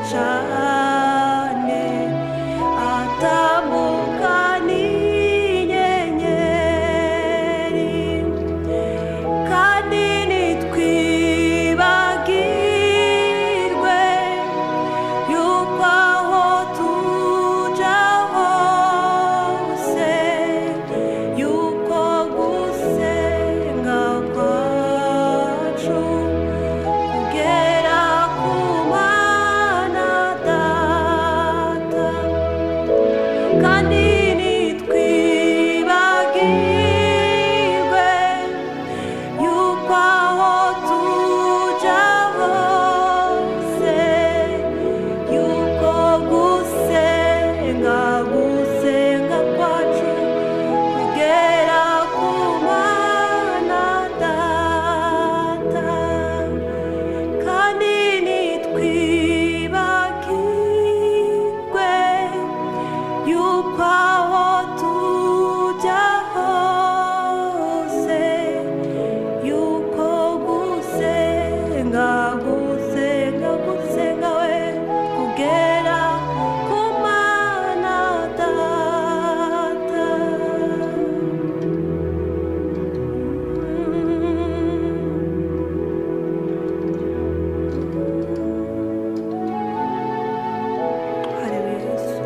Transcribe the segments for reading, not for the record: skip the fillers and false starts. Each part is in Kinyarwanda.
cyane atambuka n'inyenyeri kandi nitwibagirwe yuko aho tuja hose yuko gusenga kwacu kugera ku Mana Data kandi nitwibagirwe yuko aho tuja hose yuko gusenga kwacu kugera ku Mana Data kandi nitwibagirwe yuko aho tuja hose yuko gusenga we kugera ku Mana Data. Haleluya Yesu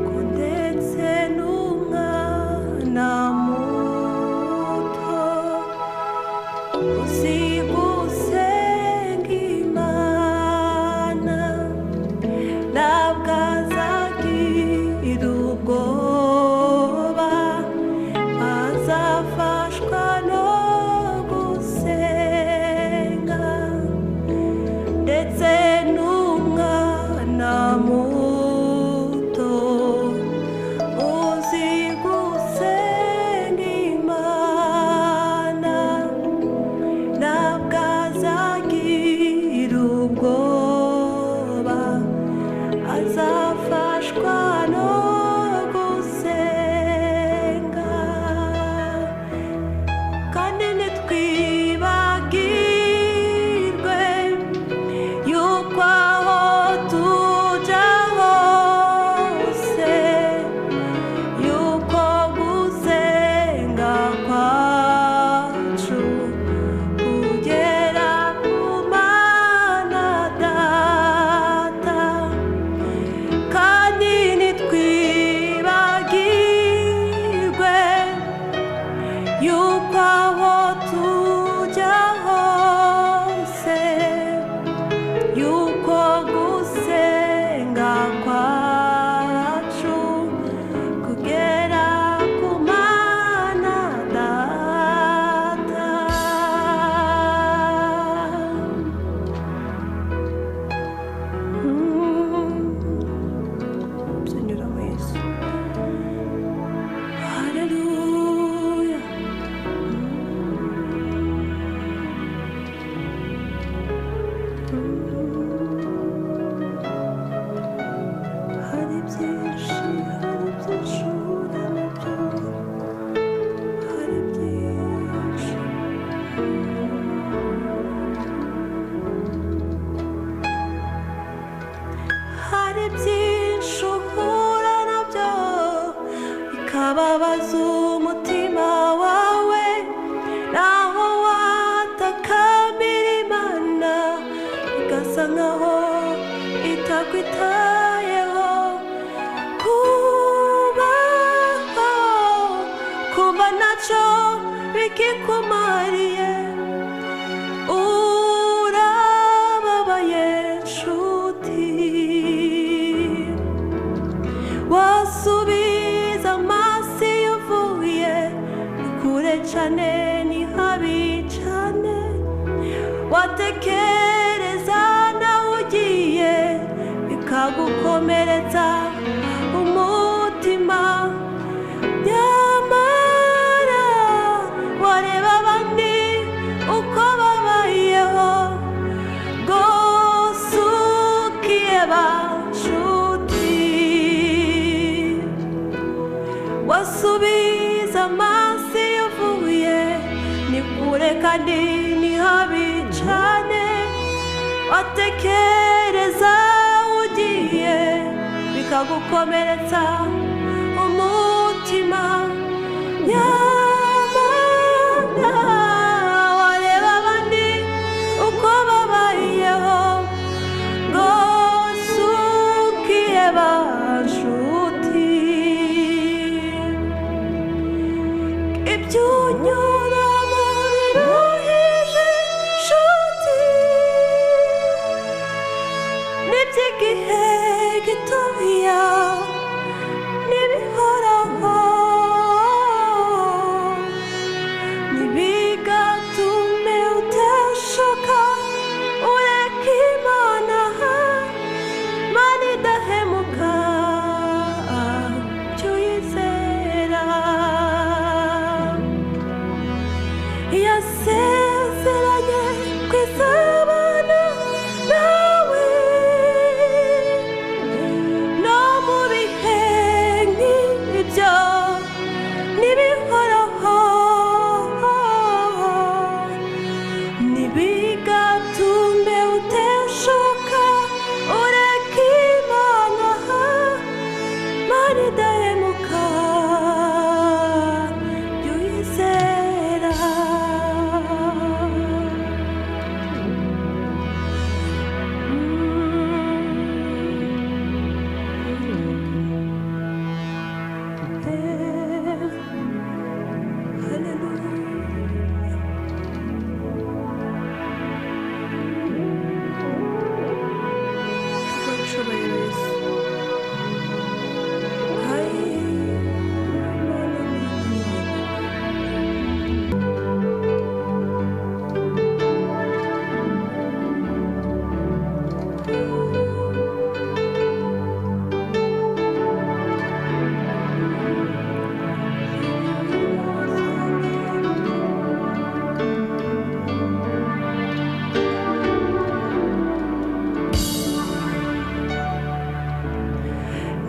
ko ndetse n'umwana muto uzi gusenga Imana ntabwo azagira ubwoba azafashwa no gusenga ndetse n'umwana muto uzi gusenga Imana ntabwo azagira ubwoba azafashwa no gusenga kandi nitwibagirwe yuko aho tuja hose yuko gusenga kwacu kugera ku Mana Data kandi nitwibagirwe yuko aho tuja hose yuko gusenga kwacu kugera ku Mana Data. Señor Yesu. Haleluya. Hari byinshi uhura nabyo hari byinshi hari byinshi uhura nabyo bikababaza umutima wawe naho watakambira Imana bigasa nkaho itakwitayeho kuba ntacyo bikikumariye urababaye nshuti wasubiza amaso iyo uvuye ni kure cyane ni habi cyane watekereza nawe ugiye bikagukomeretsa umutima nyamara wareba abandi uko babayeho rwose ukiheba nshuti wasubiza amaso iyo uvuye ni kure kandi ni habi cyane gukomeretsa umutima nyamara wareba abandi uko babayeho ngo sukiye bashuti ibyo unyuramo biruhije shuti n'iby'igihe gitoya n'ibihoraho ntibigatume uteshuka ureka Imana Mana idahemuka jya uyizera yasezeranye kwizabana nawe no mu bihe nk'ibyo n'ibihoraho ntibigatume uteshuka ureka Imana Mana idahemuka jya uyizera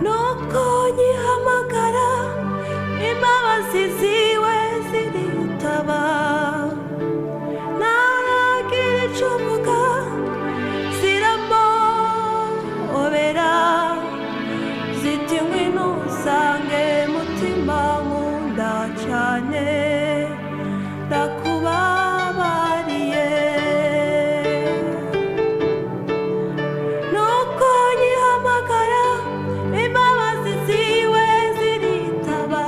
nuko nyihamagara imbabazi ziwe ziritaba naragira icyo mvuga ziramobera ziti ngwino usange mutima nkunda cyane ndakubabariye nuko nyihamagara imbabazi ziwe ziritaba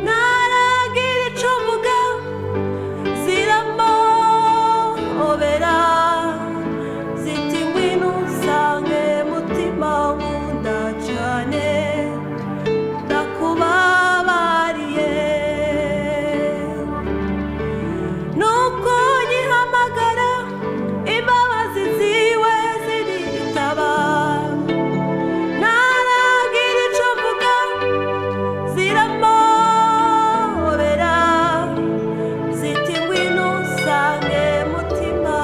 naragira icyo mvuga ziramobera ziti ngwino usange mutima nkunda cyane ndakubabariye nuko nyihamagara imbabazi ziwe ziritaba naragira icyo mvuga ziramobera ziti ngwino usange mutima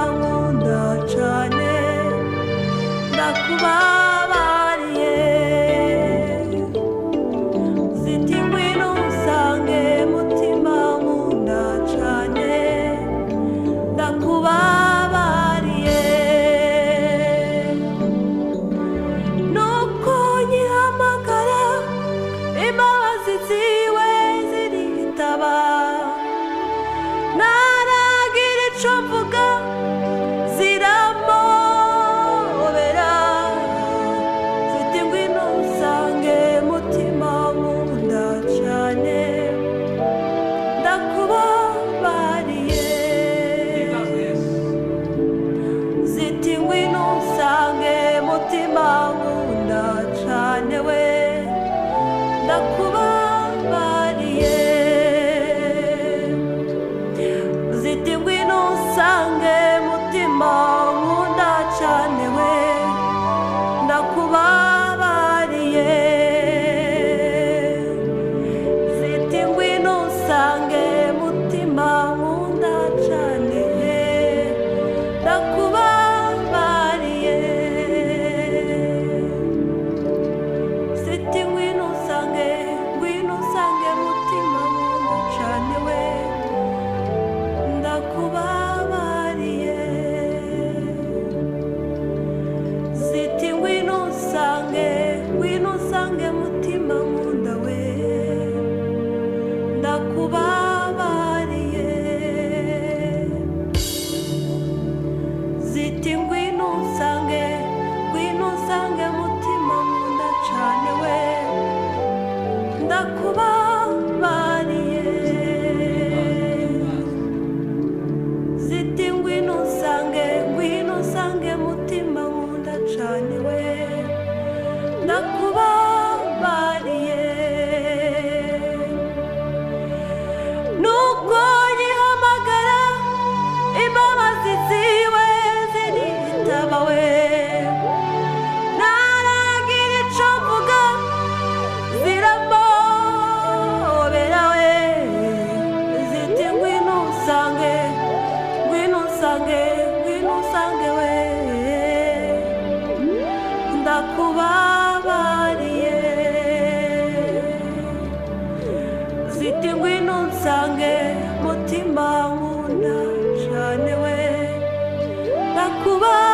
usange we ndakubabariye ziti ngwino unsange mutima nkunda cane we ndakubabariye